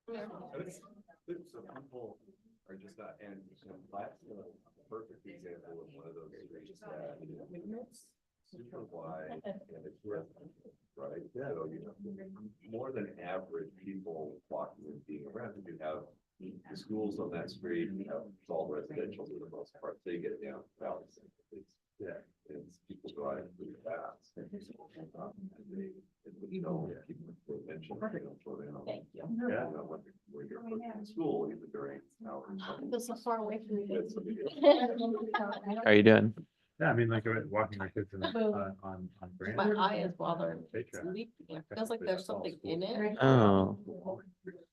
So people are just not, and that's the perfect example of one of those streets that is super wide and it's right? Yeah. So you have more than average people walking and being around. You have the schools on that street, you have all residential for the most part. They get down Valley. Yeah, and people drive really fast. And they, people mention. Thank you. Yeah, where you're putting in school, even during hours. Feel so far away from you. How are you doing? Yeah, I mean, like walking my kids on brand. My eye is bothering. Sleeping. It feels like there's something in it. Oh,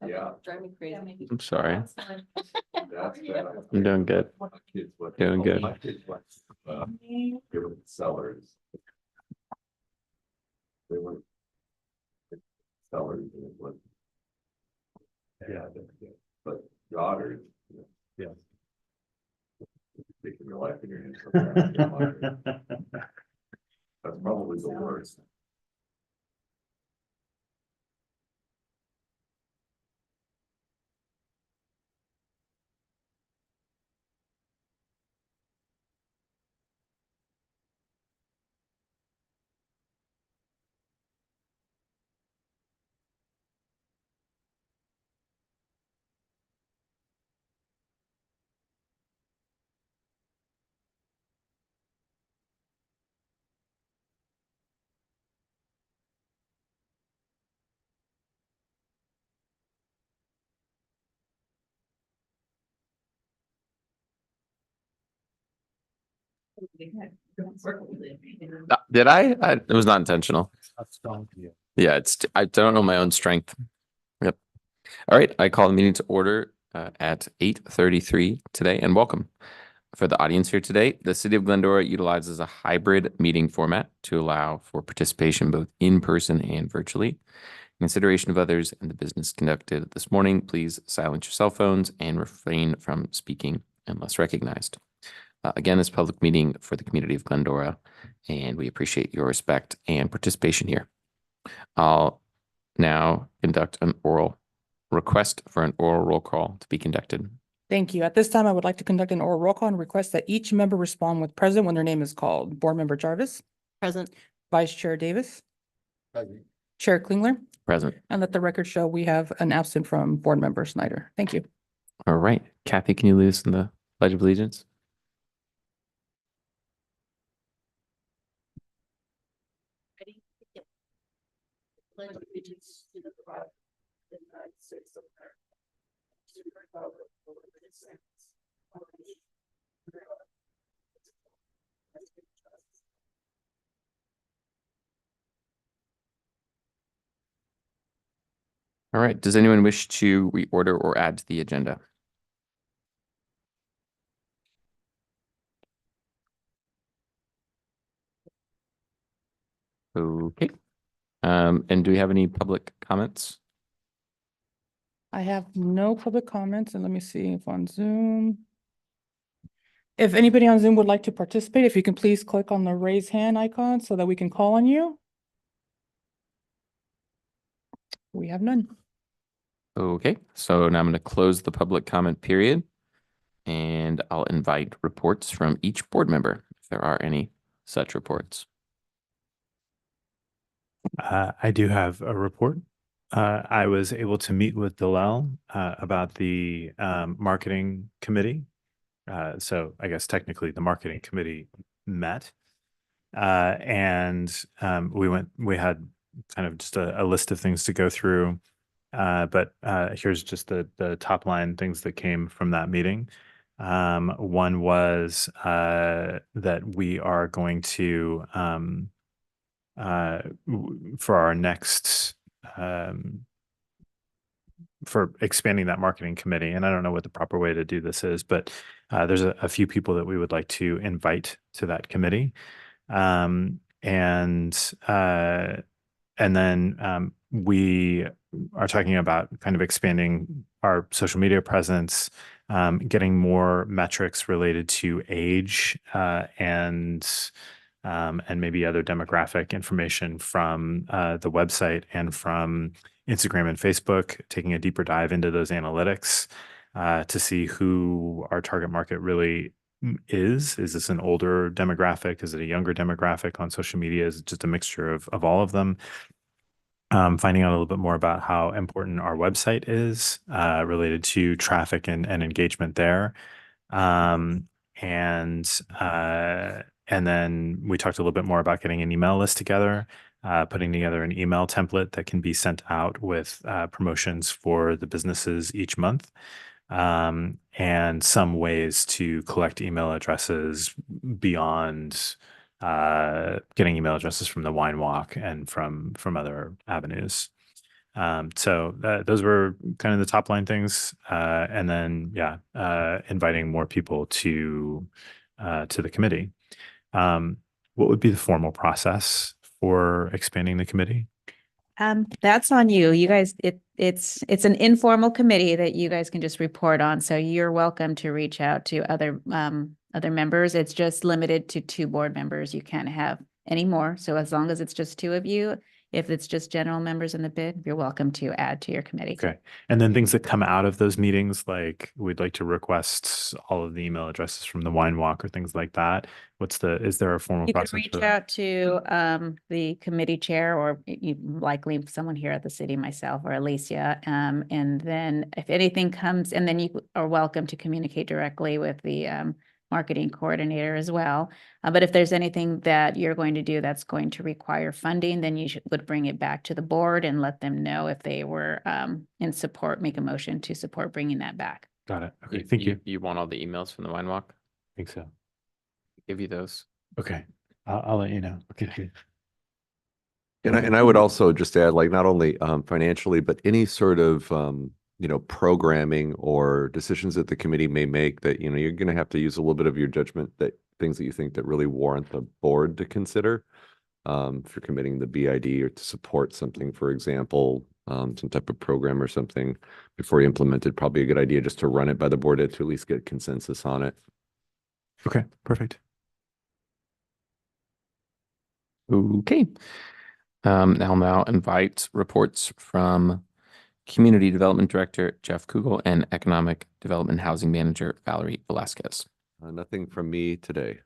Yeah. Driving me crazy. I'm sorry. That's bad. I'm doing good. My kids went- Doing good. My kids went, they were sellers. They were sellers and it was. Yeah, but daughters. Yeah. Taking your life in your hands. That's probably the worst. Did I? It was not intentional. That's dumb. Yeah. Yeah, I don't know my own strength. Yep. All right, I call the meeting to order at 8:33 today, and welcome. For the audience here today, the City of Glendora utilizes a hybrid meeting format to allow for participation both in person and virtually. In consideration of others and the business conducted this morning, please silence your cell phones and refrain from speaking unless recognized. Again, this public meeting for the community of Glendora, and we appreciate your respect and participation here. I'll now conduct an oral request for an oral roll call to be conducted. Thank you. At this time, I would like to conduct an oral roll call and request that each member respond with present when their name is called. Board Member Jarvis, Present. Vice Chair Davis, Chair Klingler, Present. and let the record show we have an absent from Board Member Snyder. Thank you. All right. Kathy, can you lead us in the Pledge of Allegiance? Ready? Yep. Pledge allegiance to the flag of the United States of America. To the republic for which it stands, one nation, under God, indivisible, with liberty and justice. All right. Does anyone wish to reorder or add to the agenda? Okay. And do we have any public comments? I have no public comments, and let me see if on Zoom. If anybody on Zoom would like to participate, if you can please click on the raise hand icon so that we can call on you. We have none. Okay, so now I'm going to close the public comment period, and I'll invite reports from each board member if there are any such reports. I do have a report. I was able to meet with Dalal about the marketing committee. So I guess technically the marketing committee met. And we had kind of just a list of things to go through. But here's just the top line things that came from that meeting. One was that we are going to for our next for expanding that marketing committee, and I don't know what the proper way to do this is, but there's a few people that we would like to invite to that committee, and then we are talking about kind of expanding our social media presence, getting more metrics related to age and maybe other demographic information from the website and from Instagram and Facebook, taking a deeper dive into those analytics to see who our target market really is. Is this an older demographic? Is it a younger demographic on social media? Is it just a mixture of all of them? Finding out a little bit more about how important our website is related to traffic and engagement there. Um, and then we talked a little bit more about getting an email list together, putting together an email template that can be sent out with promotions for the businesses each month, and some ways to collect email addresses beyond getting email addresses from the Wine Walk and from other avenues. So those were kind of the top line things, and then inviting more people to the committee. What would be the formal process for expanding the committee? That's on you. You guys, it's an informal committee that you guys can just report on. So you're welcome to reach out to other members. It's just limited to 2 board members. You can't have any more. So as long as it's just 2 of you, if it's just general members in the bid, you're welcome to add to your committee. Okay. And then things that come out of those meetings, like we'd like to request all of the email addresses from the Wine Walk or things like that. Is there a formal You can process reach for that? out to the committee chair, or you likely someone here at the city, myself or Alicia. And then if anything comes, and then you are welcome to communicate directly with the marketing coordinator as well. But if there's anything that you're going to do that's going to require funding, then you would bring it back to the board and let them know if they were in support, make a motion to support bringing that back. Got it. Okay. Thank you. You want all the emails from the Wine Walk? I think so. Give you those. Okay. I'll let you know. Okay. Good. And I would also just add, like, not only financially, but any sort of programming or decisions that the committee may make that you're going to have to use a little bit of your judgment, that things that you think that really warrant the board to consider. If you're committing the BID or to support something, for example, some type of program or something before you implement it, probably a good idea just to run it by the board to at least get consensus on it. Okay. Perfect. Okay. I'll now invite reports from Community Development Director Jeff Kugel and Economic Development Housing Manager Valerie Velasquez. Nothing from me today.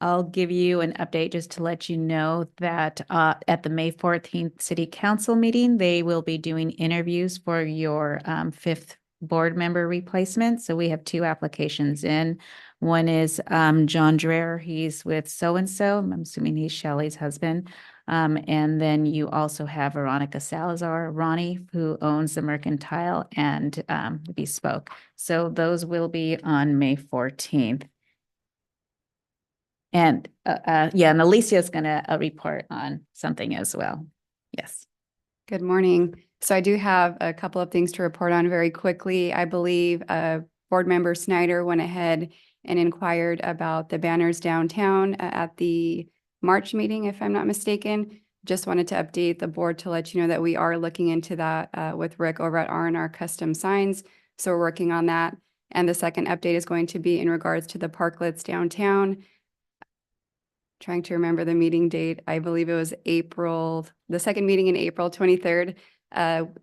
I'll give you an update just to let you know that at the May 14th City Council meeting, they will be doing interviews for your 5th board member replacement. So we have 2 applications in. One is John Dreher. He's with So-and-so. I'm assuming he's Shelley's husband. And then you also have Veronica Salazar, Ronnie, who owns the Mercantile and Bespoke. So those will be on May 14th. And and Alicia is going to report on something as well. Yes. Good morning. So I do have a couple of things to report on very quickly. I believe board member Snyder went ahead and inquired about the banners downtown at the March meeting, if I'm not mistaken. Just wanted to update the board to let you know that we are looking into that with Rick over at R&R Custom Signs. So we're working on that. And the second update is going to be in regards to the parklets downtown. Trying to remember the meeting date. I believe it was the second meeting in April 23rd.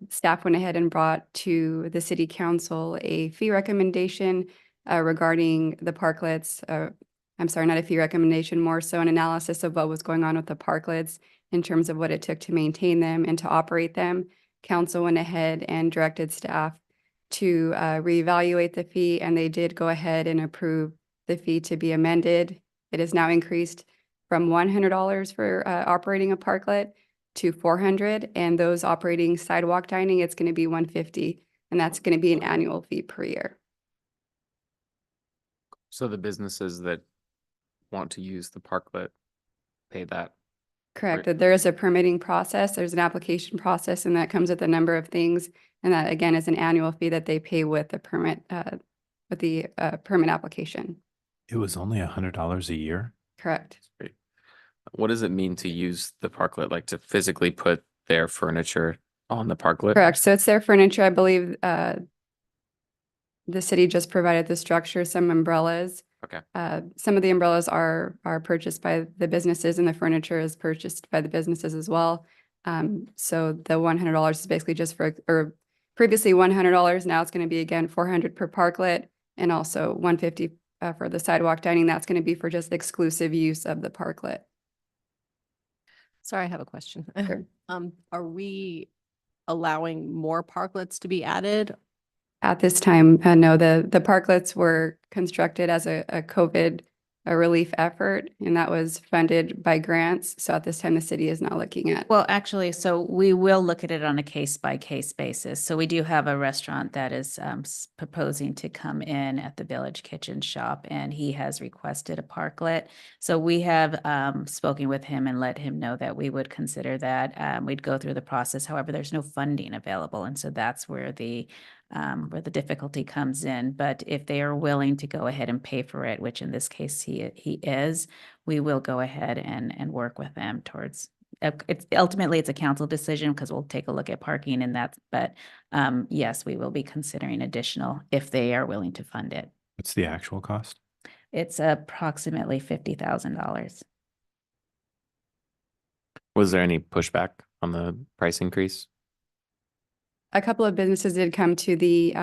Staff went ahead and brought to the city council a fee recommendation regarding the parklets. I'm sorry, not a fee recommendation, more so an analysis of what was going on with the parklets in terms of what it took to maintain them and to operate them. Council went ahead and directed staff to reevaluate the fee, and they did go ahead and approve the fee to be amended. It is now increased from $100 for operating a parklet to $400, and those operating sidewalk dining, it's going to be $150, and that's going to be an annual fee per year. So the businesses that want to use the parklet pay that. Correct. That there is a permitting process, there's an application process, and that comes with a number of things. And that again is an annual fee that they pay with the permit, permit application. It was only $100 a year. Correct. Great. What does it mean to use the parklet, like to physically put their furniture on the parklet? Correct. So it's their furniture. I believe the city just provided the structure, some umbrellas. Okay. Some of the umbrellas are purchased by the businesses, and the furniture is purchased by the businesses as well. So the $100 is basically just for, or previously $100, now it's going to be again $400 per parklet, and also $150 for the sidewalk dining. That's going to be for just exclusive use of the parklet. Sorry, I have a question. Sure. Are we allowing more parklets to be added? At this time, no, the parklets were constructed as a COVID relief effort, and that was funded by grants. So at this time, the city is not looking at. Well, actually, so we will look at it on a case by case basis. So we do have a restaurant that is proposing to come in at the Village Kitchen Shop, and he has requested a parklet. So we have spoken with him and let him know that we would consider that. We'd go through the process. However, there's no funding available, and so that's where the difficulty comes in. But if they are willing to go ahead and pay for it, which in this case he is, we will go ahead and work with them towards. It's ultimately it's a council decision because we'll take a look at parking and that. But yes, we will be considering additional if they are willing to fund it. What's the actual cost? It's approximately $50,000. Was there any pushback on the price increase? A couple of businesses did come to the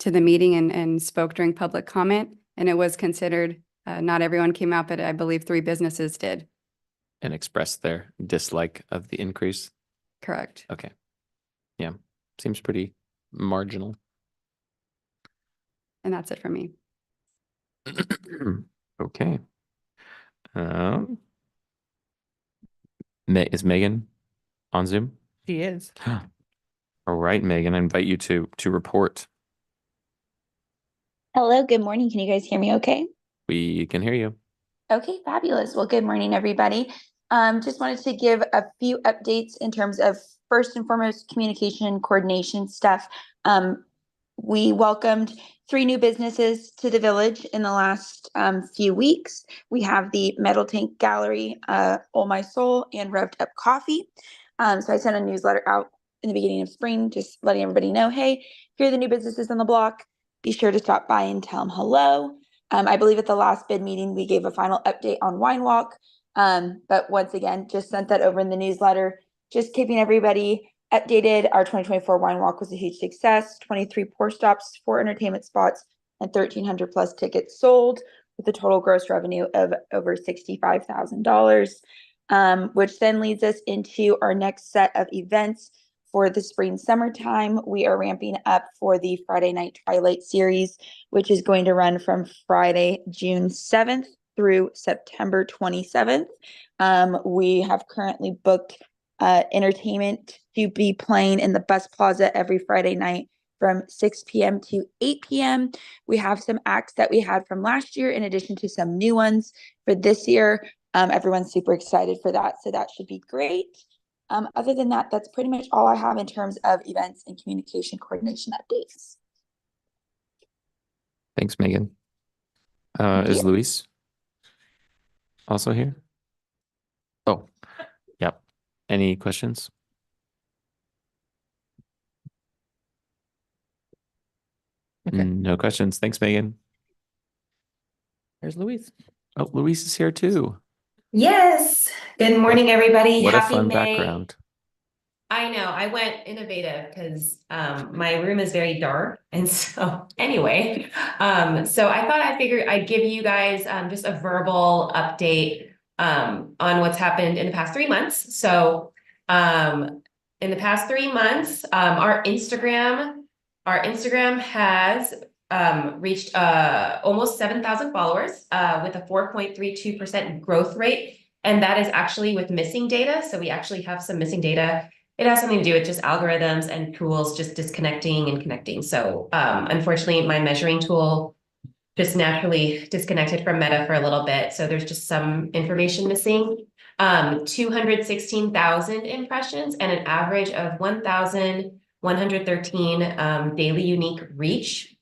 meeting and spoke during public comment, and it was considered. Not everyone came out, but I believe 3 businesses did. And expressed their dislike of the increase? Correct. Okay. Yeah, seems pretty marginal. And that's it for me. Okay. Is Megan on Zoom? She is. All right, Megan, I invite you to report. Hello, good morning. Can you guys hear me okay? We can hear you. Okay, fabulous. Well, good morning, everybody. Just wanted to give a few updates in terms of first and foremost communication coordination stuff. We welcomed 3 new businesses to the village in the last few weeks. We have the Metal Tank Gallery, Oh My Soul, and Revved Up Coffee. So I sent a newsletter out in the beginning of spring, just letting everybody know, hey, here are the new businesses on the block. Be sure to stop by and tell them hello. I believe at the last bid meeting, we gave a final update on Wine Walk. But once again, just sent that over in the newsletter, just keeping everybody updated. Our 2024 Wine Walk was a huge success, 23 pour stops, 4 entertainment spots, and 1,300 plus tickets sold with a total gross revenue of over $65,000, which then leads us into our next set of events. For the spring summertime, we are ramping up for the Friday Night Twilight series, which is going to run from Friday, June 7th through September 27th. We have currently booked entertainment to be playing in the Bus Plaza every Friday night from 6 p.m. to 8 p.m. We have some acts that we had from last year in addition to some new ones for this year. Everyone's super excited for that, so that should be great. Other than that, that's pretty much all I have in terms of events and communication coordination updates. Thanks, Megan. Thank Is you. Luis also here? Oh, yep. Any questions? Okay. No questions. Thanks, Megan. There's Louise. Oh, Luis is here too. Yes. Good morning, everybody. What a Happy fun May. background. I know. I went innovative because my room is very dark. And so anyway, so I thought I figured I'd give you guys just a verbal update on what's happened in the past 3 months. So in the past 3 months, our Instagram has reached almost 7,000 followers with a 4.32% growth rate. And that is actually with missing data. So we actually have some missing data. It has something to do with just algorithms and tools just disconnecting and connecting. So unfortunately, my measuring tool just naturally disconnected from Meta for a little bit. So there's just some information missing. 216,000 impressions and an average of 1,113 daily unique reach,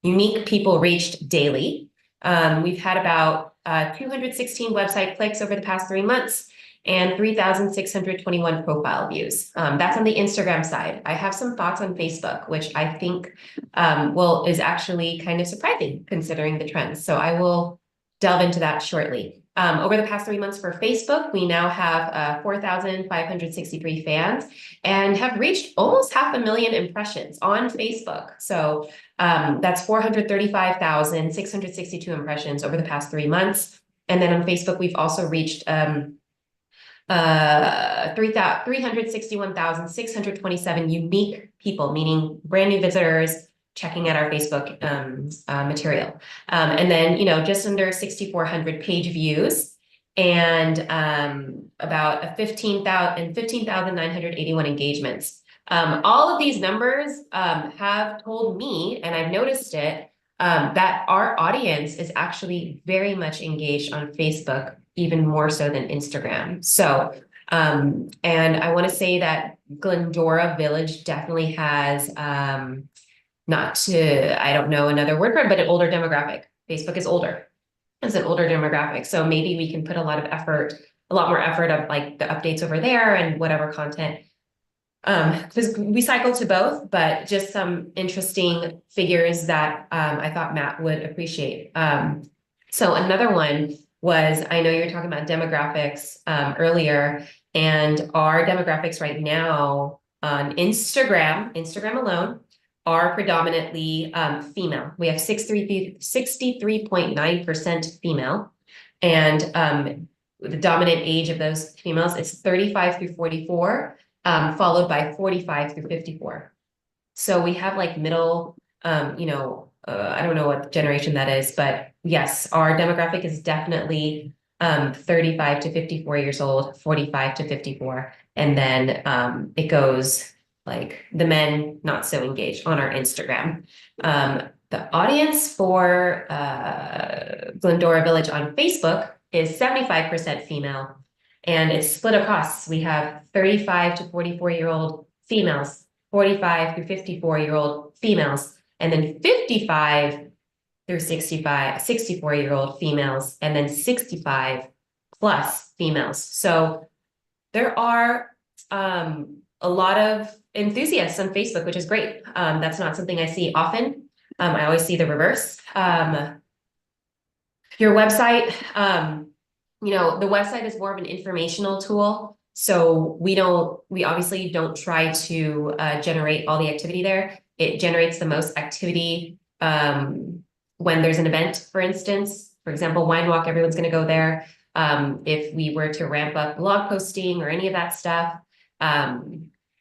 unique people reached daily. We've had about 216 website clicks over the past 3 months and 3,621 profile views. That's on the Instagram side. I have some thoughts on Facebook, which I think is actually kind of surprising considering the trends. So I will delve into that shortly. Over the past 3 months for Facebook, we now have 4,563 fans and have reached almost 500,000 impressions on Facebook. So that's 435,662 impressions over the past 3 months. And then on Facebook, we've also reached 361,627 unique people, meaning brand new visitors checking out our Facebook material. And then, just under 6,400 page views and about 15,981 engagements. All of these numbers have told me, and I've noticed it, that our audience is actually very much engaged on Facebook, even more so than Instagram. So, and I want to say that Glendora Village definitely has, I don't know another word for it, but an older demographic. Facebook is older. It's an older demographic. So maybe we can put a lot more effort of like the updates over there and whatever content. Because we cycle to both, but just some interesting figures that I thought Matt would appreciate. So another one was, I know you were talking about demographics earlier, and our demographics right now on Instagram alone, are predominantly female. We have 63.9% female. And the dominant age of those females is 35 through 44, followed by 45 through 54. So we have like middle, I don't know what generation that is, but yes, our demographic is definitely 35 to 54 years old, 45 to 54. And then it goes like the men not so engaged on our Instagram. The audience for Glendora Village on Facebook is 75% female, and it's split across. We have 35 to 44-year-old females, 45 through 54-year-old females, and then 55 through 64-year-old females, and then 65 plus females. So there are a lot of enthusiasts on Facebook, which is great. That's not something I see often. I always see the reverse. Your website, the website is more of an informational tool. So we obviously don't try to generate all the activity there. It generates the most activity when there's an event, for instance. For example, Wine Walk, everyone's going to go there. If we were to ramp up blog posting or any of that stuff,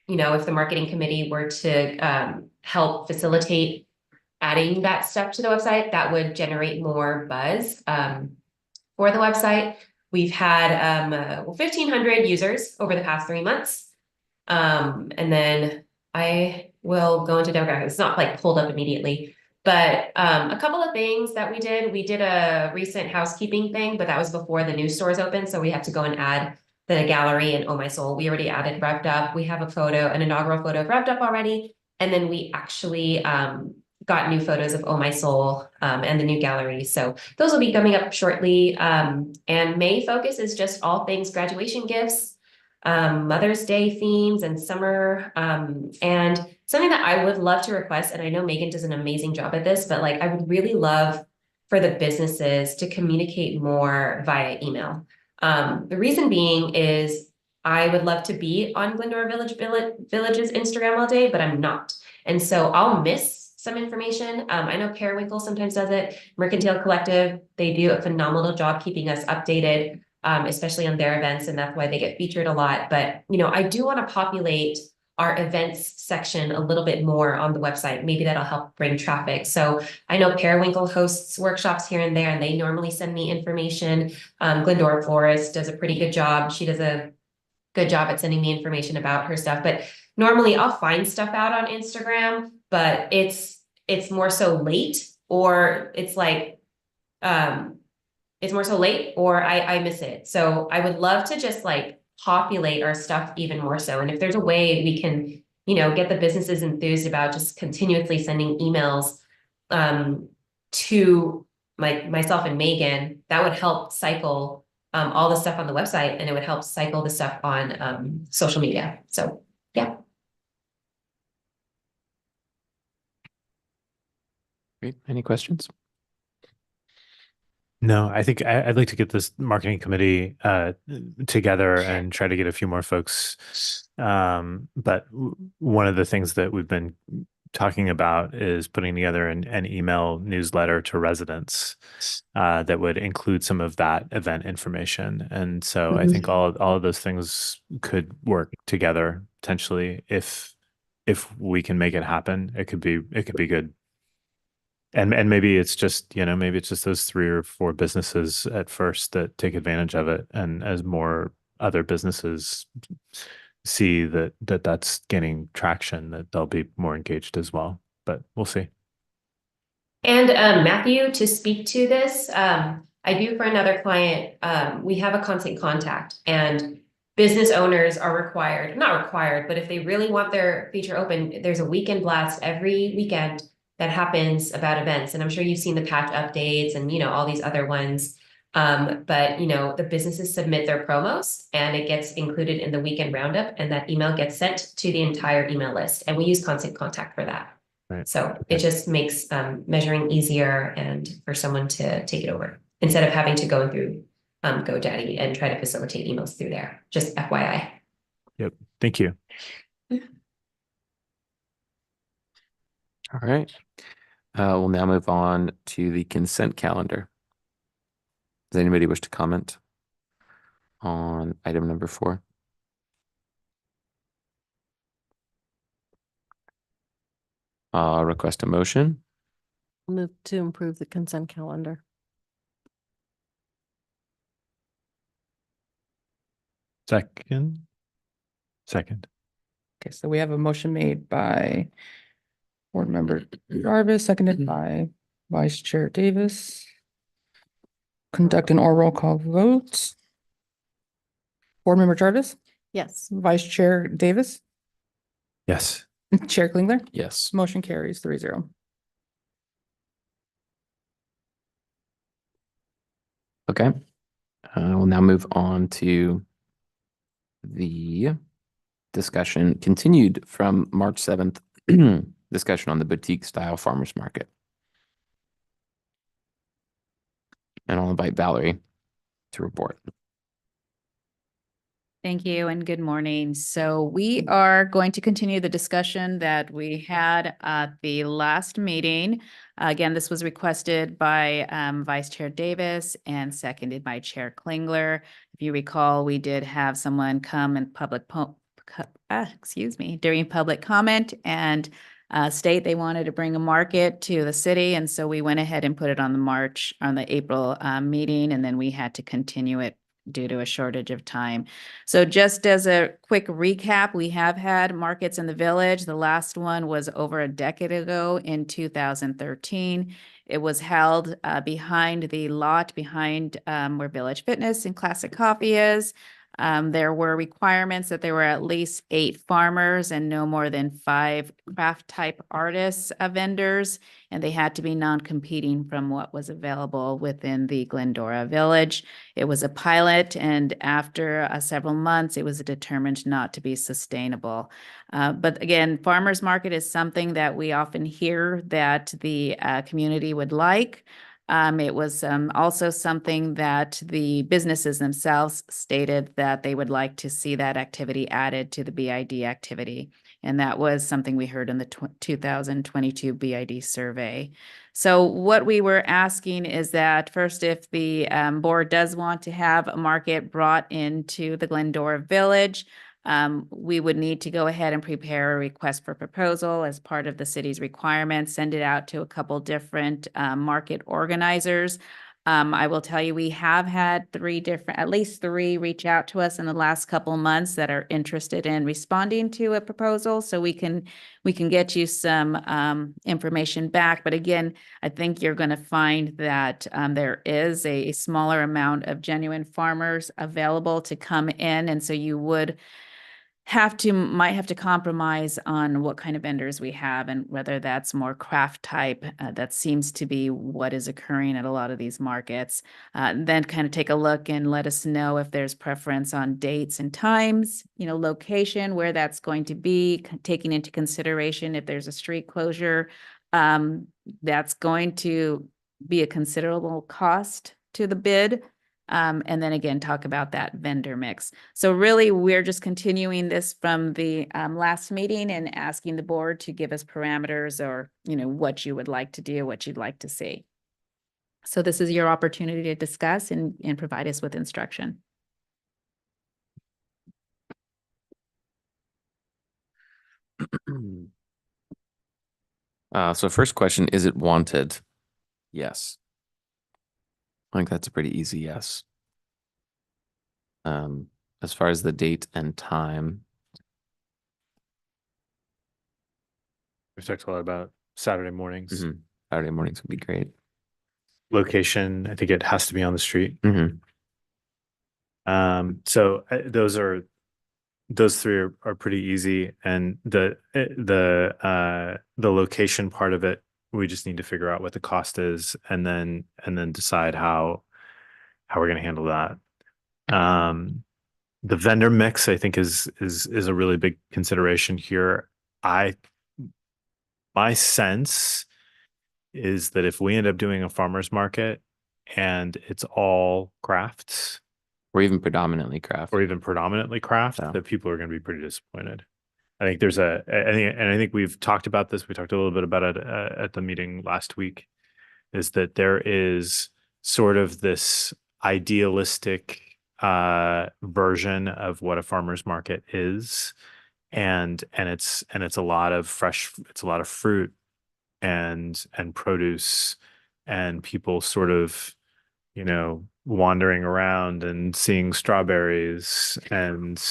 if the marketing committee were to help facilitate adding that stuff to the website, that would generate more buzz for the website. We've had 1,500 users over the past 3 months. And then I will go into demographics. It's not like pulled up immediately, but a couple of things that we did a recent housekeeping thing, but that was before the new stores opened. So we had to go and add the gallery and Oh My Soul. We already added Revved Up. We have an inaugural photo of Revved Up already. And then we actually got new photos of Oh My Soul and the new gallery. So those will be coming up shortly. And May focus is just all things graduation gifts, Mother's Day themes and summer. And something that I would love to request, and I know Megan does an amazing job at this, but like I would really love for the businesses to communicate more via email. The reason being is I would love to be on Glendora Village's Instagram all day, but I'm not. And so I'll miss some information. I know Periwinkle sometimes does it. Mercantile Collective, they do a phenomenal job keeping us updated, especially on their events, and that's why they get featured a lot. But, I do want to populate our events section a little bit more on the website. Maybe that'll help bring traffic. So I know Periwinkle hosts workshops here and there, and they normally send me information. Glendora Florist does a pretty good job. She does a good job at sending me information about her stuff. But normally I'll find stuff out on Instagram, but it's more so late, or it's like, it's more so late, or I miss it. So I would love to just like populate our stuff even more so. And if there's a way we can, get the businesses enthused about just continuously sending emails to myself and Megan, that would help cycle all the stuff on the website, and it would help cycle the stuff on social media. So yeah. Great. Any questions? No, I think I'd like to get this marketing committee together and try to get a few more folks. But one of the things that we've been talking about is putting together an email newsletter to residents that would include some of that event information. And so I think all of those things could work together potentially if we can make it happen. It could be good. And maybe it's just, maybe it's just those 3 or 4 businesses at first that take advantage of it. And as more other businesses see that's gaining traction, that they'll be more engaged as well. But we'll see. And Matthew, to speak to this, I do for another client, we have a constant contact, and business owners are required, not required, but if they really want their feature open, there's a weekend blast every weekend that happens about events. And I'm sure you've seen the patch updates and, all these other ones. But, the businesses submit their promos and it gets included in the weekend roundup, and that email gets sent to the entire email list. And we use Constant Contact for that. Right. So it just makes measuring easier and for someone to take it over instead of having to go through GoDaddy and try to facilitate emails through there. Just FYI. Yep. Thank you. All right. We'll now move on to the consent calendar. Does anybody wish to comment on item number 4? Request a motion. Move to improve the consent calendar. Second. Okay, so we have a motion made by Board Member Jarvis, seconded by Vice Chair Davis. Conduct an oral roll call vote. Board Member Jarvis, Yes. Vice Chair Davis, Yes. Chair Klingler. Yes. Motion carries 3-0. Okay. We'll now move on to the discussion continued from March 7th, discussion on the boutique style farmers market. And I'll invite Valerie to report. Thank you and good morning. So we are going to continue the discussion that we had at the last meeting. Again, this was requested by Vice Chair Davis and seconded by Chair Klingler. If you recall, we did have someone come in during public comment and state they wanted to bring a market to the city. And so we went ahead and put it on the April meeting, and then we had to continue it due to a shortage of time. So just as a quick recap, we have had markets in the village. The last one was over a decade ago in 2013. It was held behind the lot behind where Village Fitness and Classic Coffee is. There were requirements that there were at least 8 farmers and no more than 5 craft type artists vendors, and they had to be non-competing from what was available within the Glendora Village. It was a pilot, and after several months, it was determined not to be sustainable. But again, farmers market is something that we often hear that the community would like. It was also something that the businesses themselves stated that they would like to see that activity added to the BID activity. And that was something we heard in the 2022 BID survey. So what we were asking is that first, if the board does want to have a market brought into the Glendora Village, we would need to go ahead and prepare a request for proposal as part of the city's requirements, send it out to a couple different market organizers. I will tell you, we have had at least three reach out to us in the last couple of months that are interested in responding to a proposal. So we can get you some information back. But again, I think you're going to find that there is a smaller amount of genuine farmers available to come in. And so you would might have to compromise on what kind of vendors we have and whether that's more craft type. That seems to be what is occurring at a lot of these markets. Then kind of take a look and let us know if there's preference on dates and times, location, where that's going to be, taking into consideration if there's a street closure, that's going to be a considerable cost to the bid. And then again, talk about that vendor mix. So really, we're just continuing this from the last meeting and asking the board to give us parameters or, what you would like to do, what you'd like to see. So this is your opportunity to discuss and provide us with instruction. So first question, is it wanted? Yes. I think that's a pretty easy yes. As far as the date and time, We've talked a lot about Saturday mornings. Saturday mornings would be great. Location, I think it has to be on the street. Mhm. So those three are pretty easy, and the location part of it, we just need to figure out what the cost is, and then decide how we're going to handle that. The vendor mix, I think, is a really big consideration here. My sense is that if we end up doing a farmer's market and it's all crafts, Or even predominantly craft. Yeah. That people are going to be pretty disappointed. I think I think we've talked about this. We talked a little bit about it at the meeting last week, is that there is sort of this idealistic version of what a farmer's market is. And it's a lot of fruit and produce, and people sort of, wandering around and seeing strawberries, and,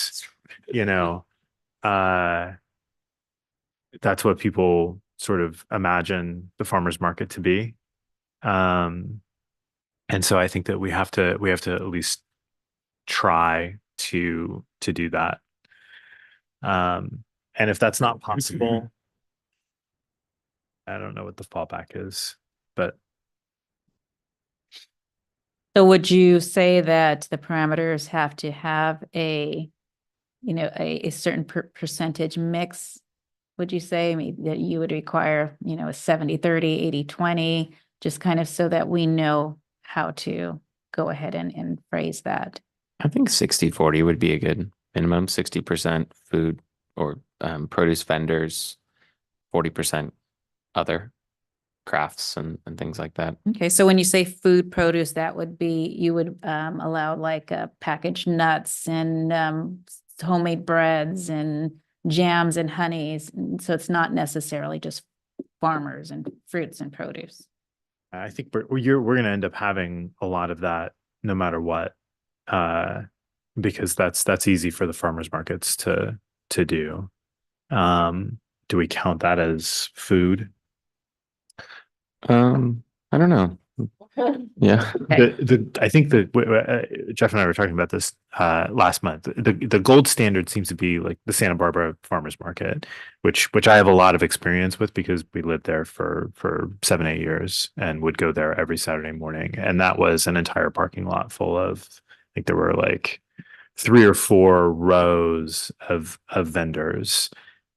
that's what people sort of imagine the farmer's market to be. And so I think that we have to at least try to do that. And if that's not possible, I don't know what the fallback is, but So would you say that the parameters have to have a certain percentage mix? Would you say, I mean, that you would require, a 70-30, 80-20, just kind of so that we know how to go ahead and phrase that? I think 60-40 would be a good minimum. 60% food or produce vendors, 40% other crafts and things like that. Okay, so when you say food produce, that would be, you would allow like packaged nuts and homemade breads and jams and honeys. And so it's not necessarily just farmers and fruits and produce. I think we're going to end up having a lot of that no matter what, because that's easy for the farmers markets to do. Do we count that as food? I don't know. Yeah. I think that Jeff and I were talking about this last month. The gold standard seems to be like the Santa Barbara Farmers Market, which I have a lot of experience with because we lived there for 7-8 years and would go there every Saturday morning. And that was an entire parking lot full of, I think there were like 3 or 4 rows of vendors.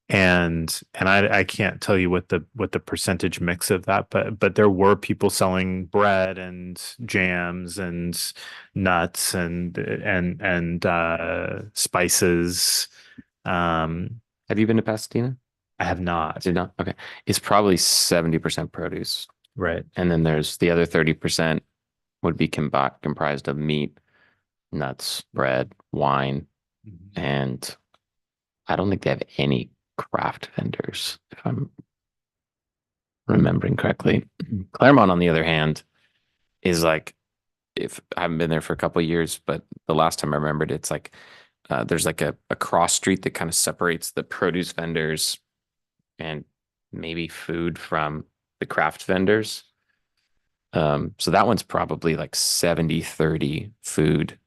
And I can't tell you what the percentage mix of that, but there were people selling bread and jams and nuts and spices. Have you been to Pasadena? I have not. Did not? Okay. It's probably 70% produce. Right. And then there's the other 30% would be comprised of meat, nuts, bread, wine, and I don't think they have any craft vendors, if I'm remembering correctly. Claremont, on the other hand, is like, if I haven't been there for a couple of years, but the last time I remembered, it's like there's like a cross street that kind of separates the produce vendors and maybe food from the craft vendors. So that one's probably like 70-30 food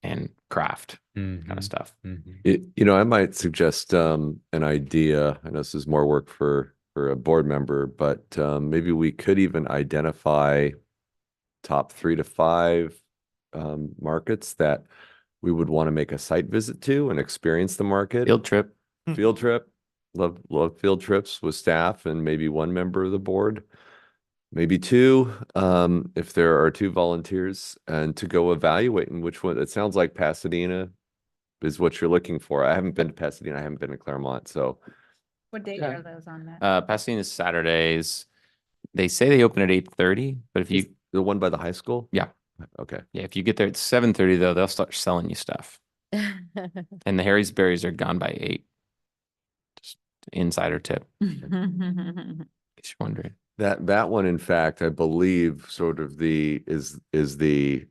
and craft kind of stuff. I might suggest an idea. I know this is more work for a board member, but maybe we could even identify top 3 to 5 markets that we would want to make a site visit to and experience the market. Field trip. Love field trips with staff and maybe one member of the board. maybe two, if there are two volunteers, and to go evaluating which one. It sounds like Pasadena is what you're looking for. I haven't been to Pasadena. I haven't been to Claremont, so What date Okay. are those on that? Pasadena's Saturdays. They say they open at 8:30, but if you, the one by the high school? Yeah. Okay. yeah, if you get there at 7:30 though, they'll start selling you stuff. And the Harry's Berries are gone by 8. Just insider tip, in case you're wondering. That one, in fact, I believe sort of is the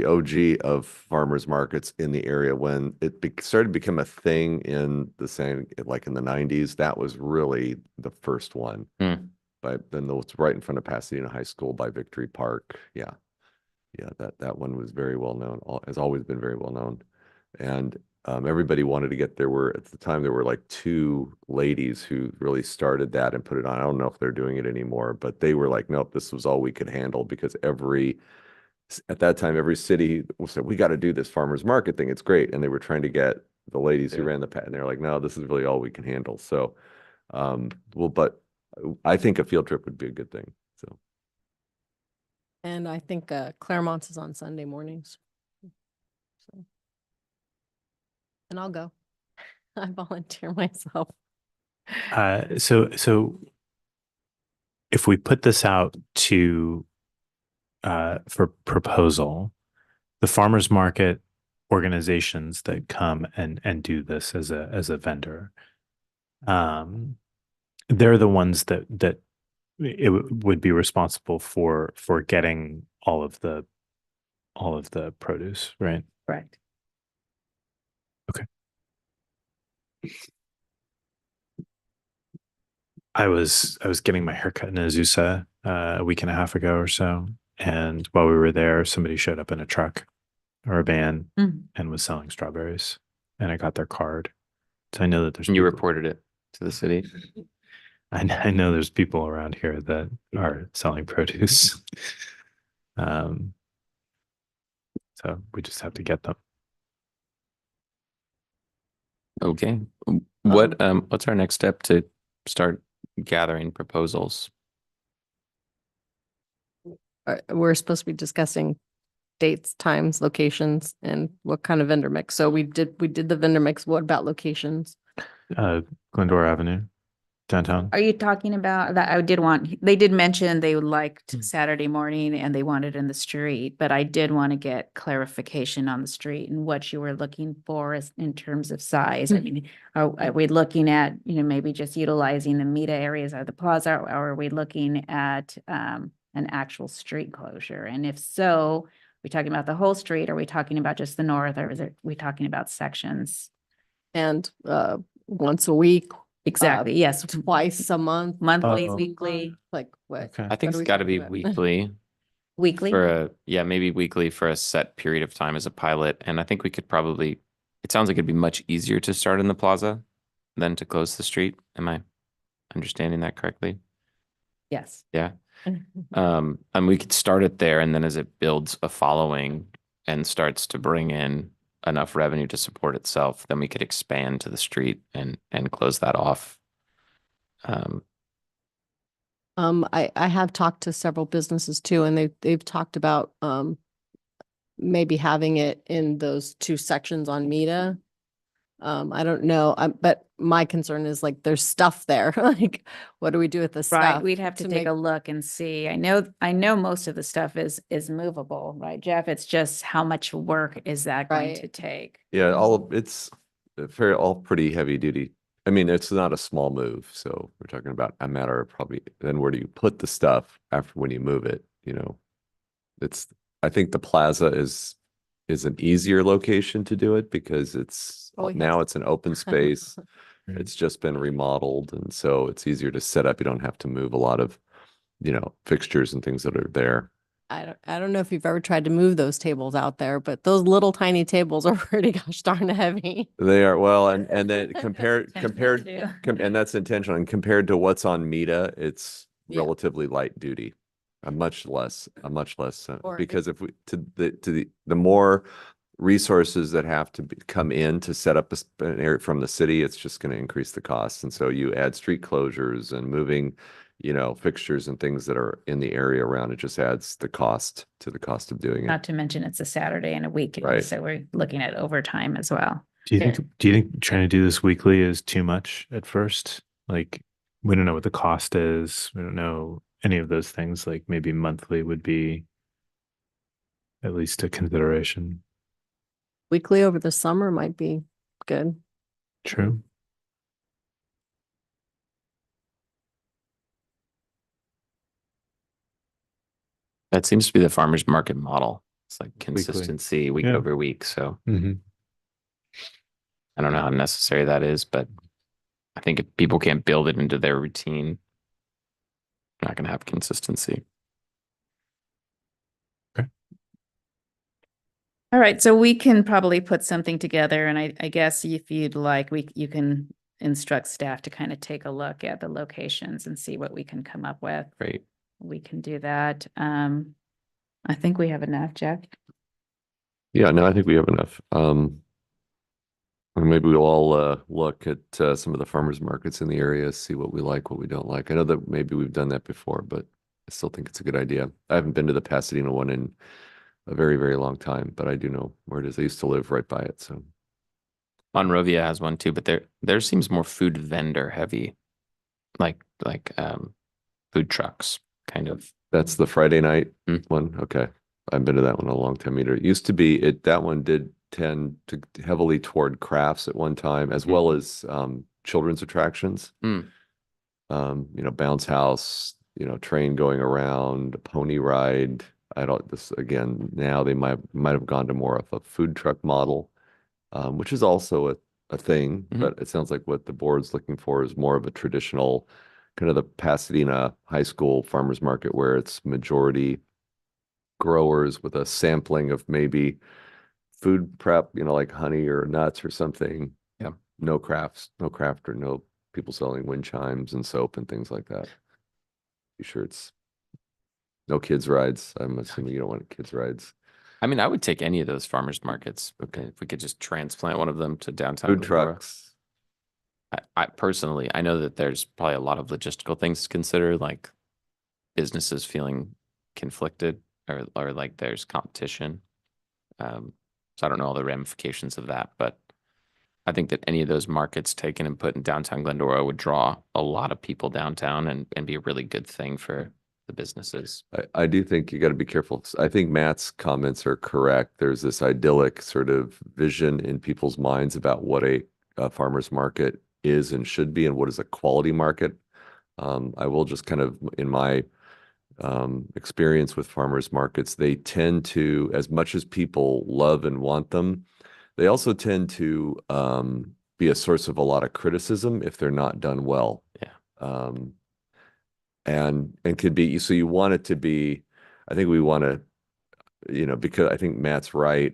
OG of farmers markets in the area when it started to become a thing in the same, like in the 90s. That was really the first one. Hmm. But then it's right in front of Pasadena High School by Victory Park. Yeah. That one was very well known, has always been very well known. And everybody wanted to get there. At the time, there were like 2 ladies who really started that and put it on. I don't know if they're doing it anymore, but they were like, nope, this was all we could handle, because at that time, every city said, we got to do this farmer's market thing. It's great. And they were trying to get the ladies who ran the and they're like, no, this is really all we can handle. So, but I think a field trip would be a good thing. So. And I think Claremont's is on Sunday mornings. So. And I'll go. I volunteer myself. So if we put this out to for proposal, the farmers market organizations that come and do this as a vendor, they're the ones that would be responsible for getting all of the produce, right? Correct. I was getting my haircut in Azusa a week and a half ago or so, and while we were there, somebody showed up in a truck or a van and was selling strawberries, and I got their card. So I know that there's And you people- reported it to the city. I know there's people around here that are selling produce. So we just have to get them. Okay. What's our next step to start gathering proposals? We're supposed to be discussing dates, times, locations, and what kind of vendor mix. So we did the vendor mix. What about locations? Glendora Avenue, downtown. Are you talking about that? They did mention they would like Saturday morning and they want it in the street, but I did want to get clarification on the street and what you were looking for in terms of size. I mean, are we looking at, maybe just utilizing the Mita areas or the plaza, or are we looking at an actual street closure? And if so, are we talking about the whole street? Are we talking about just the north, or are we talking about sections? And once a week, Exactly, yes. twice a month, Monthly, Oh. weekly, like what? Okay. I think What do it's we got to think be about? weekly weekly. maybe weekly for a set period of time as a pilot. And I think we could probably, it sounds like it'd be much easier to start in the plaza than to close the street. Am I understanding that correctly? Yes. Yeah. And we could start it there, and then as it builds a following and starts to bring in enough revenue to support itself, then we could expand to the street and close that off. I have talked to several businesses too, and they've talked about maybe having it in those 2 sections on Mita. I don't know, but my concern is like there's stuff there. Like, what do we do with the Right, stuff? we'd have to take make- a look and see. I know most of the stuff is movable, right, Jeff? It's just how much work is that going Right. to take? Yeah, it's all pretty heavy duty. I mean, it's not a small move. So we're talking about a matter of probably, then where do you put the stuff when you move it? I think the plaza is an easier location to do it because Oh, we have- now it's an open space. It's just been remodeled. And so it's easier to set up. You don't have to move a lot of, fixtures and things that are there. I don't know if you've ever tried to move those tables out there, but those little tiny tables are pretty gosh darn heavy. They are, well, and then compared, Intentional to and that's intentional, and compared to what's on Mita, it's Yeah. relatively light duty. A much less, Or because if we, the more resources that have to come in to set up an area from the city, it's just going to increase the costs. And so you add street closures and moving, fixtures and things that are in the area around. It just adds the cost to the cost of doing it. Not to mention it's a Saturday and a weekend, Right. so we're looking at overtime as well. Do you think trying to do this weekly is too much at first? Like, we don't know what the cost is. We don't know any of those things. Like maybe monthly would be at least a consideration. Weekly over the summer might be good. True. That seems to be the farmer's market model. It's like Weekly. consistency week Yeah. over week. So Mm-hmm. I don't know how necessary that is, but I think if people can't build it into their routine, they're not going to have consistency. All right, so we can probably put something together, and I guess if you'd like, you can instruct staff to kind of take a look at the locations and see what we can come up with. Great. We can do that. I think we have enough, Jeff. Yeah, no, I think we have enough. Or maybe we'll all look at some of the farmers markets in the area, see what we like, what we don't like. I know that maybe we've done that before, but I still think it's a good idea. I haven't been to the Pasadena one in a very, very long time, but I do know where it is. I used to live right by it. So Monrovia has one too, but there seems more food vendor heavy, like food trucks kind of. that's the Friday night Mm. one. Okay. I've been to that one a long time either. It used to be that one did tend to heavily toward crafts at one time, as well as children's attractions. Mm. Bounce house, train going around, a pony ride. Now they might have gone to more of a food truck model, which is also a thing, Mhm. but it sounds like what the board's looking for is more of a traditional kind of the Pasadena high school farmers market where it's majority growers with a sampling of maybe food prep, like honey or nuts or something. Yeah. No crafts, no crafter, no people selling wind chimes and soap and things like that. Be sure it's no kids rides. I'm assuming you don't want kids rides. I mean, I would take any of those farmers markets. Okay. If we could just transplant one of them to downtown. Food Glendora. trucks. I personally, I know that there's probably a lot of logistical things to consider, like businesses feeling conflicted or like there's competition. So I don't know all the ramifications of that, but I think that any of those markets taken and put in downtown Glendora would draw a lot of people downtown and be a really good thing for the businesses. I do think you got to be careful. I think Matt's comments are correct. There's this idyllic sort of vision in people's minds about what a farmer's market is and should be and what is a quality market. I will just kind of, in my experience with farmers markets, they tend to, as much as people love and want them, they also tend to be a source of a lot of criticism if they're not done well. Yeah. And could be, so you want it to be, I think we want to, because I think Matt's right.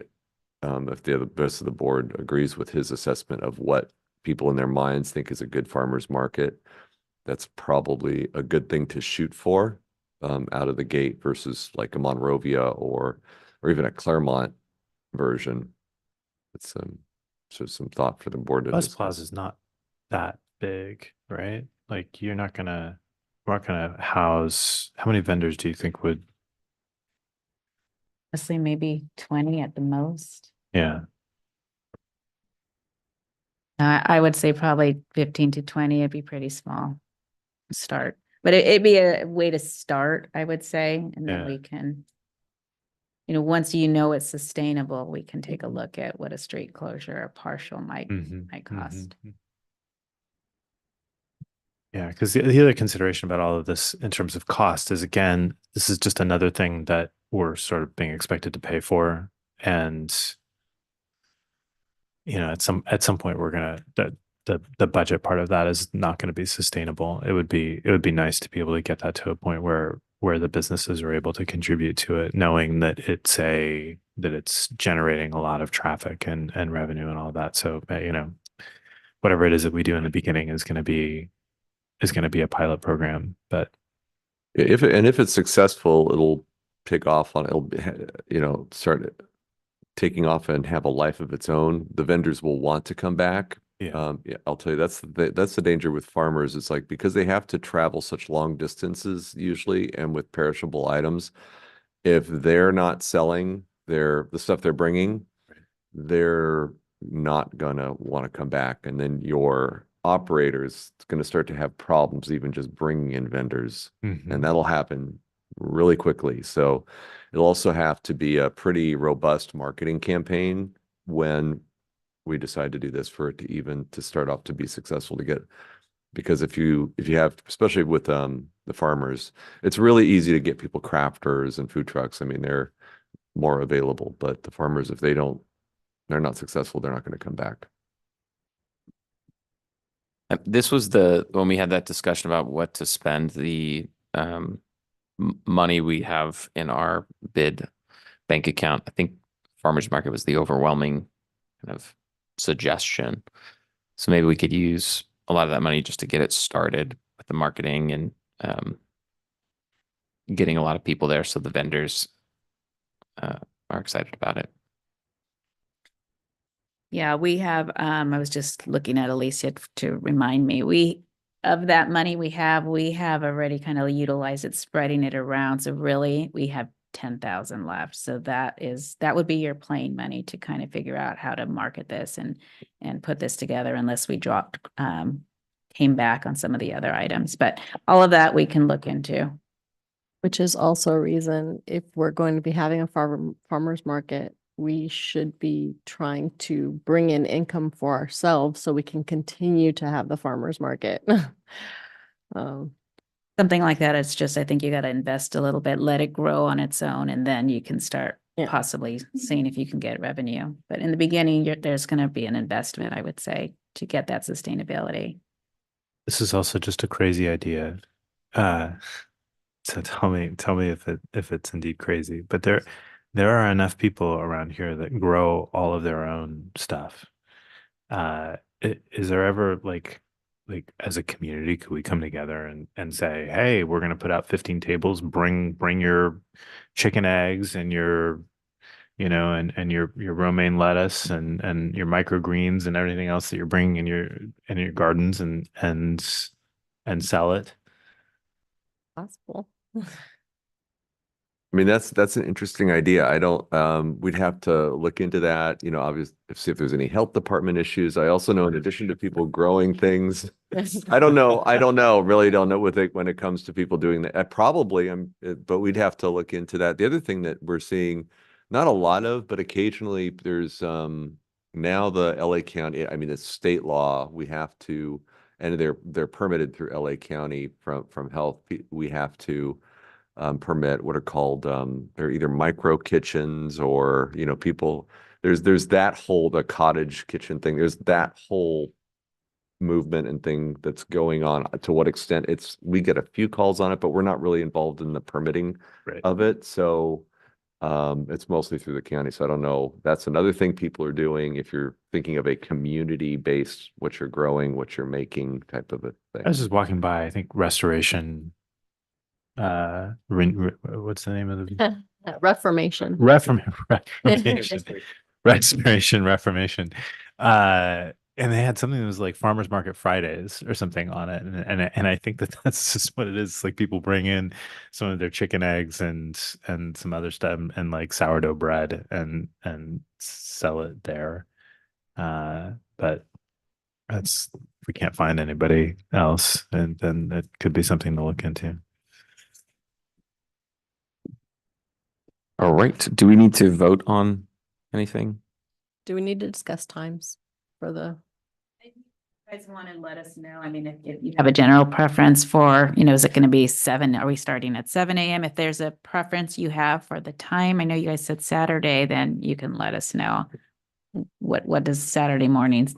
If the rest of the board agrees with his assessment of what people in their minds think is a good farmer's market, that's probably a good thing to shoot for out of the gate versus like a Monrovia or even a Claremont version. It's so some thought for the board to Bus discuss. Plaza is not that big, right? Like we're not gonna house, how many vendors do you think would? Honestly, maybe 20 at the most. Yeah. I would say probably 15 to 20. It'd be pretty small start, but it'd be a way to start, I would say, and then Yeah. we can, once it's sustainable, we can take a look at what a street closure or partial might cost. Yeah, because the other consideration about all of this in terms of cost is, again, this is just another thing that we're sort of being expected to pay for. And, at some point we're gonna, the budget part of that is not going to be sustainable. It would be nice to be able to get that to a point where the businesses are able to contribute to it, knowing that it's generating a lot of traffic and revenue and all that. So, whatever it is that we do in the beginning is going to be a pilot program. But if it's successful, it'll take off start taking off and have a life of its own. The vendors will want to come back Yeah, I'll tell you, that's the danger with farmers. It's like, because they have to travel such long distances usually, and with perishable items, if they're not selling the stuff they're bringing, they're not gonna want to come back. And then your operator's gonna start to have problems even just bringing in vendors. Mhm. And that'll happen really quickly. So it'll also have to be a pretty robust marketing campaign when we decide to do this, for it to even to start off to be successful to get. Because if you have, especially with the farmers, it's really easy to get people crafters and food trucks. I mean, they're more available, but the farmers, if they're not successful, they're not going to come back. This was when we had that discussion about what to spend the money we have in our bid bank account. I think farmers market was the overwhelming kind of suggestion. So maybe we could use a lot of that money just to get it started with the marketing and getting a lot of people there, so the vendors are excited about it. Yeah, we have, I was just looking at Alicia to remind me, of that money we have already kind of utilized it, spreading it around. So really, we have 10,000 left. So that would be your playing money to kind of figure out how to market this and put this together, unless we came back on some of the other items. But all of that we can look into. Which is also a reason, if we're going to be having a farmer's market, we should be trying to bring in income for ourselves so we can continue to have the farmer's market. Something like that. It's just, I think you got to invest a little bit, let it grow on its own, and then you can start possibly seeing if you can get revenue. But in the beginning, there's going to be an investment, I would say, to get that sustainability. This is also just a crazy idea. So tell me if it's indeed crazy. But there are enough people around here that grow all of their own stuff. Is there ever like as a community, could we come together and say, hey, we're going to put out 15 tables, bring your chicken eggs and your, and your romaine lettuce and your microgreens and everything else that you're bringing in your gardens and sell it? Possible. I mean, that's an interesting idea. I don't, we'd have to look into that, obviously, see if there's any health department issues. I also know, in addition to people growing things, I don't know, really don't know when it comes to people doing that. But we'd have to look into that. The other thing that we're seeing, not a lot of, but occasionally there's now the LA County, I mean, it's state law, we have to, and they're permitted through LA County from health. We have to permit what are called they're either micro kitchens or people, there's that whole, the cottage kitchen thing, there's that whole movement and thing that's going on. To what extent we get a few calls on it, but we're not really involved in the permitting of it. So it's mostly through the county. So I don't know, that's another thing people are doing if you're thinking of a community based, what you're growing, what you're making type of a thing. I was just walking by, I think Restoration, what's the name of the Reformation. Reformation. And they had something that was like Farmers Market Fridays or something on it, and I think that's just what it is. Like, people bring in some of their chicken eggs and some other stuff and like sourdough bread and sell it there. But if we can't find anybody else, and then it could be something to look into. All right. Do we need to vote on anything? Do we need to discuss times for the? If you guys want to let us know, I mean, if you have a general preference for, is it going to be 7? Are we starting at 7 a.m.? If there's a preference you have for the time, I know you guys said Saturday, then you can let us know. What does Saturday mornings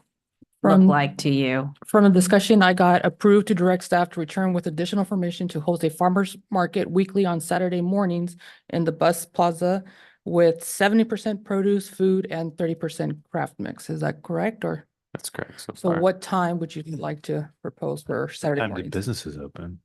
look like to you? From the discussion, I got approved to direct staff to return with additional information to host a farmer's market weekly on Saturday mornings in the bus plaza with 70% produce, food, and 30% craft mix. Is that correct? Or That's correct. So so far. what time would you like to propose for Saturday Time the mornings? businesses open.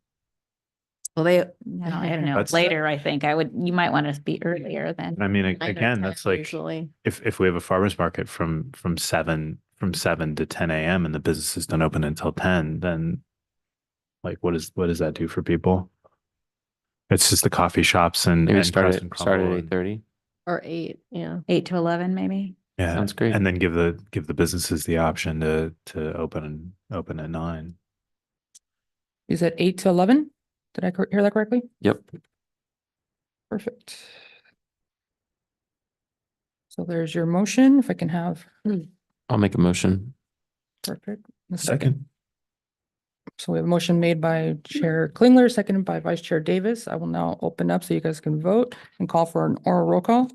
Well, I don't know, That's- later, I think you might want to be earlier then. I mean, I know again, 10 that's like, usually. if we have a farmer's market from 7 from 7 to 10 a.m. and the businesses don't open until 10, then like what does that do for people? It's just the coffee shops and Maybe and start Crust at and start at Crumble and- 8:30. Or 8, yeah. 8 to 11, maybe. Yeah, Sounds great. And then give the businesses the option to open at 9. Is it 8 to 11? Did I hear that correctly? Yep. Perfect. So there's your motion. If I can have, I'll make a motion. perfect. A second. So we have a motion made by Chair Klingler, seconded by Vice Chair Davis. I will now open up so you guys can vote and call for an oral roll call.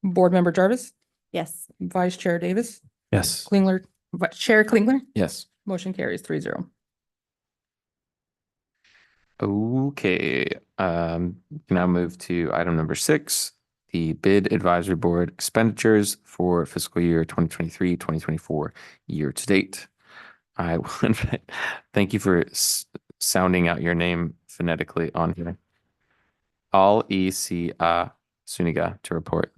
Board Member Jarvis, Yes. Vice Chair Davis, Yes. Klingler, Chair Klingler, Yes. motion carries 3-0. Okay, now move to item number 6, the bid advisory board expenditures for fiscal year 2023, 2024 year to date. I will thank you for sounding out your name phonetically on here. Alicia Suniga to report.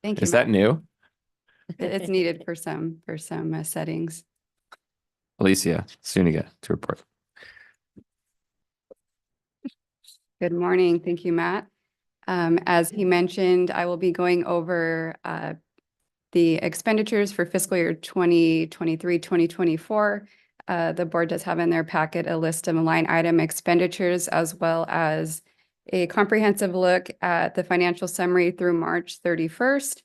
Thank you. Is that new? It's needed for some settings. Alicia Suniga to report. Good morning. Thank you, Matt. As he mentioned, I will be going over the expenditures for fiscal year 2023, 2024. The board does have in their packet a list of line item expenditures as well as a comprehensive look at the financial summary through March 31st.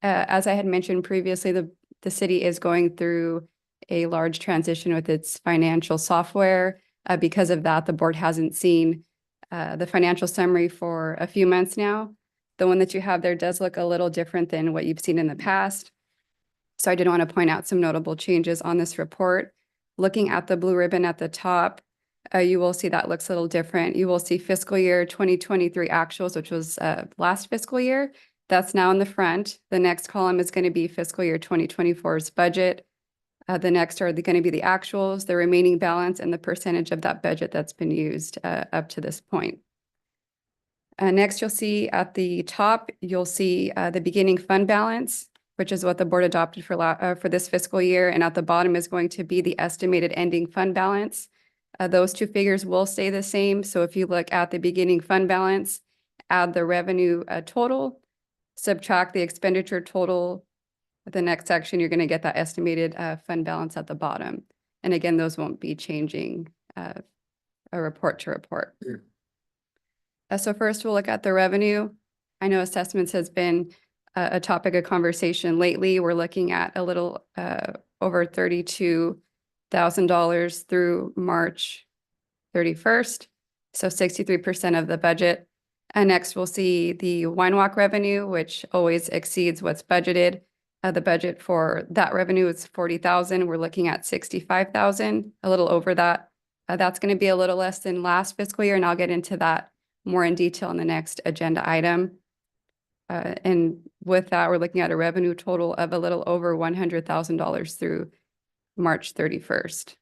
As I had mentioned previously, the city is going through a large transition with its financial software. Because of that, the board hasn't seen the financial summary for a few months now. The one that you have there does look a little different than what you've seen in the past. So I did want to point out some notable changes on this report. Looking at the blue ribbon at the top, you will see that looks a little different. You will see fiscal year 2023 actuals, which was last fiscal year. That's now in the front. The next column is going to be fiscal year 2024's budget. The next are going to be the actuals, the remaining balance, and the percentage of that budget that's been used up to this point. Next, you'll see at the top, you'll see the beginning fund balance, which is what the board adopted for this fiscal year. And at the bottom is going to be the estimated ending fund balance. Those two figures will stay the same. So if you look at the beginning fund balance, add the revenue total, subtract the expenditure total. The next section, you're going to get that estimated fund balance at the bottom. And again, those won't be changing a report to report. So first, we'll look at the revenue. I know assessments has been a topic of conversation lately. We're looking at a little over $32,000 through March 31st. So 63% of the budget. And next, we'll see the Wine Walk revenue, which always exceeds what's budgeted. The budget for that revenue is $40,000. We're looking at $65,000, a little over that. That's going to be a little less than last fiscal year, and I'll get into that more in detail in the next agenda item. And with that, we're looking at a revenue total of a little over $100,000 through March 31st.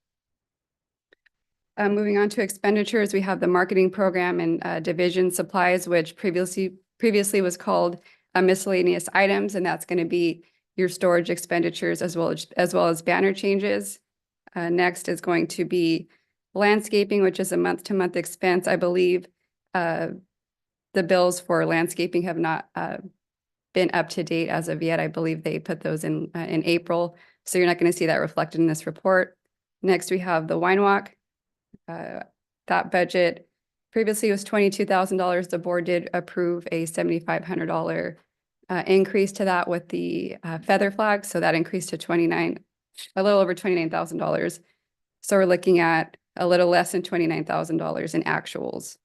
Moving on to expenditures, we have the marketing program and division supplies, which previously was called miscellaneous items, and that's going to be your storage expenditures as well as banner changes. Next is going to be landscaping, which is a month-to-month expense. I believe the bills for landscaping have not been up to date as of yet. I believe they put those in April, so you're not going to see that reflected in this report. Next, we have the Wine Walk. That budget previously was $22,000. The board did approve a $7,500 increase to that with the feather flag, so that increased to a little over $29,000. So we're looking at a little less than $29,000 in actuals.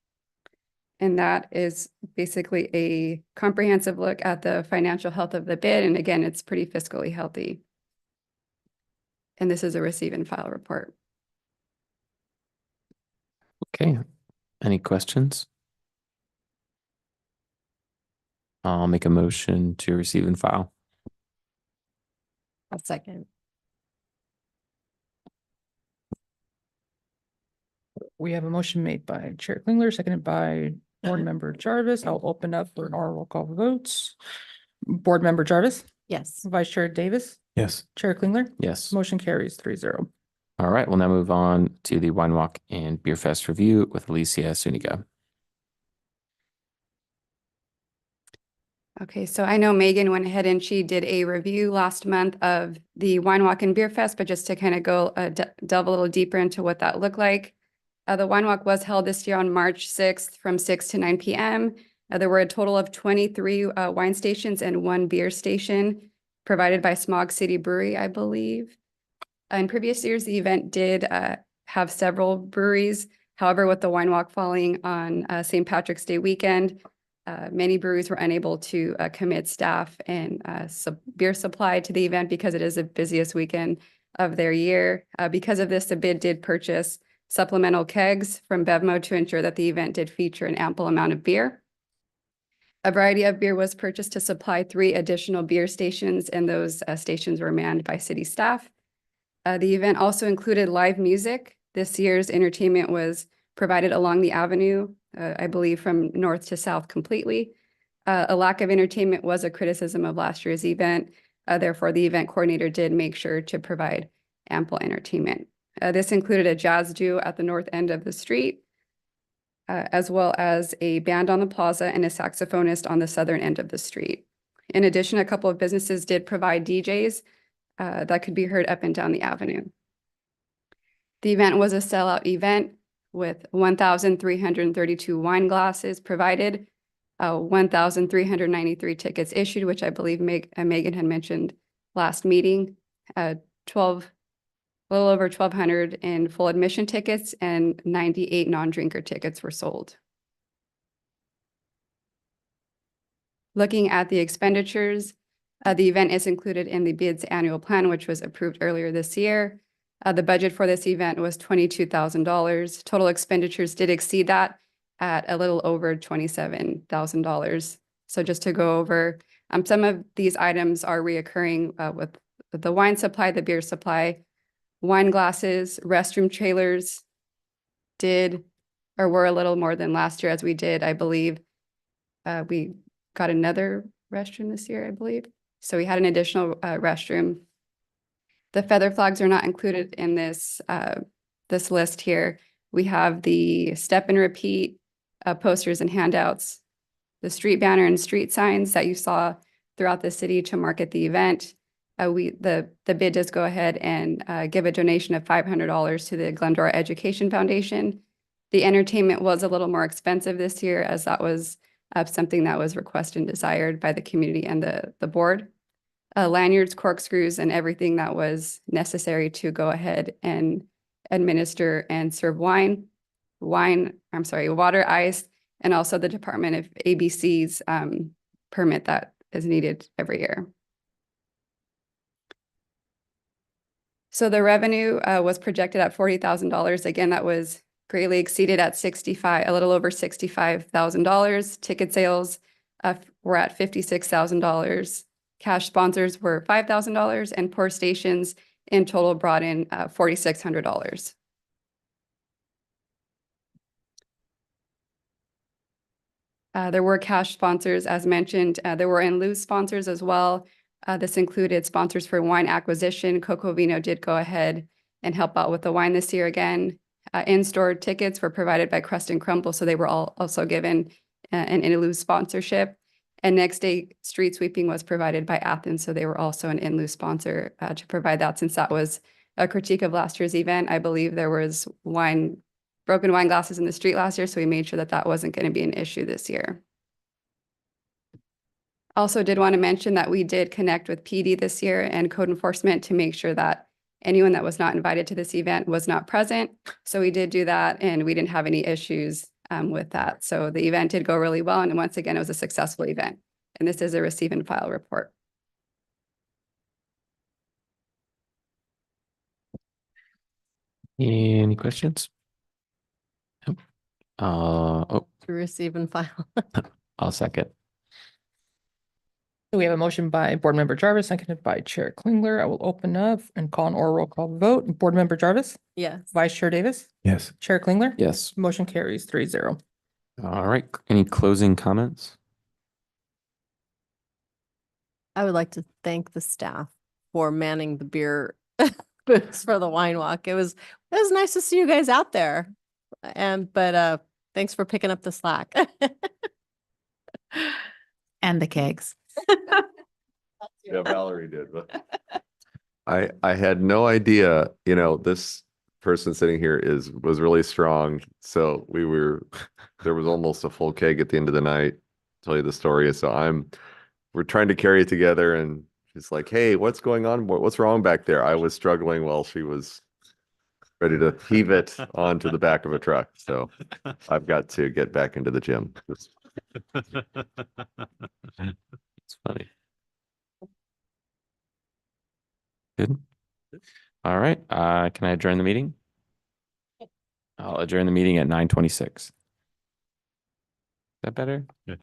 And that is basically a comprehensive look at the financial health of the bid. And again, it's pretty fiscally healthy. And this is a receive and file report. Okay, any questions? I'll make a motion to receive and file. A second. We have a motion made by Chair Klingler, seconded by Board Member Jarvis. I'll open up for our roll call votes. Board Member Jarvis, Yes. Vice Chair Davis, Yes. Chair Klingler. Yes. Motion carries 3-0. All right, we'll now move on to the Wine Walk and Beer Fest review with Alicia Suniga. Okay, so I know Megan went ahead and she did a review last month of the Wine Walk and Beer Fest, but just to kind of go delve a little deeper into what that looked like. The Wine Walk was held this year on March 6th from 6 to 9 p.m. There were a total of 23 wine stations and 1 beer station provided by Smog City Brewery, I believe. In previous years, the event did have several breweries. However, with the Wine Walk falling on St. Patrick's Day weekend, many breweries were unable to commit staff and beer supply to the event because it is the busiest weekend of their year. Because of this, the bid did purchase supplemental kegs from Bevmo to ensure that the event did feature an ample amount of beer. A variety of beer was purchased to supply 3 additional beer stations, and those stations were manned by city staff. The event also included live music. This year's entertainment was provided along the avenue, I believe from north to south completely. A lack of entertainment was a criticism of last year's event. Therefore, the event coordinator did make sure to provide ample entertainment. This included a jazz duo at the north end of the street, as well as a band on the plaza and a saxophonist on the southern end of the street. In addition, a couple of businesses did provide DJs that could be heard up and down the avenue. The event was a sellout event with 1,332 wine glasses provided, 1,393 tickets issued, which I believe Megan had mentioned last meeting, a little over 1,200 in full admission tickets, and 98 non-drinker tickets were sold. Looking at the expenditures, the event is included in the BID's annual plan, which was approved earlier this year. The budget for this event was $22,000. Total expenditures did exceed that at a little over $27,000. So just to go over, some of these items are reoccurring with the wine supply, the beer supply, wine glasses, restroom trailers were a little more than last year, as we did, I believe. We got another restroom this year, I believe. So we had an additional restroom. The feather flags are not included in this this list here. We have the step and repeat posters and handouts, the street banner and street signs that you saw throughout the city to market the event. The bid does go ahead and give a donation of $500 to the Glendora Education Foundation. The entertainment was a little more expensive this year, as that was something that was requested and desired by the community and the board. Lanyards, corkscrews, and everything that was necessary to go ahead and administer and serve water, ice, and also the Department of ABC's permit that is needed every year. So the revenue was projected at $40,000. Again, that was greatly exceeded at a little over $65,000. Ticket sales were at $56,000. Cash sponsors were $5,000, and pour stations in total brought in $4,600. There were cash sponsors, as mentioned. There were in lieu sponsors as well. This included sponsors for wine acquisition. Coco Vino did go ahead and help out with the wine this year again. In-store tickets were provided by Crust and Crumble, so they were also given an in lieu sponsorship. And next day street sweeping was provided by Athens, so they were also an in lieu sponsor to provide that, since that was a critique of last year's event. I believe there was broken wine glasses in the street last year, so we made sure that that wasn't going to be an issue this year. Also did want to mention that we did connect with PD this year and code enforcement to make sure that anyone that was not invited to this event was not present. So we did do that, and we didn't have any issues with that. So the event did go really well, and once again, it was a successful event. And this is a receive and file report. Any questions? Nope. To receive and file. I'll second. So we have a motion by Board Member Jarvis, seconded by Chair Klingler. I will open up and call an oral roll call vote. Board Member Jarvis, Yes. Vice Chair Davis, Yes. Chair Klingler. Yes. Motion carries 3-0. All right. Any closing comments? I would like to thank the staff for manning the beer booths for the wine walk. It was nice to see you guys out there. But thanks for picking up the slack. And the kegs. Yeah, Valerie did, but I had no idea, this person sitting here was really strong. So there was almost a full keg at the end of the night, tell you the story. So we're trying to carry it together, and she's like, "Hey, what's going on? What's wrong back there?" I was struggling while she was ready to heave it onto the back of a truck. So I've got to get back into the gym. It's funny. Good. All right. Can I adjourn the meeting? I'll adjourn the meeting at 9:26. Is that better? Good.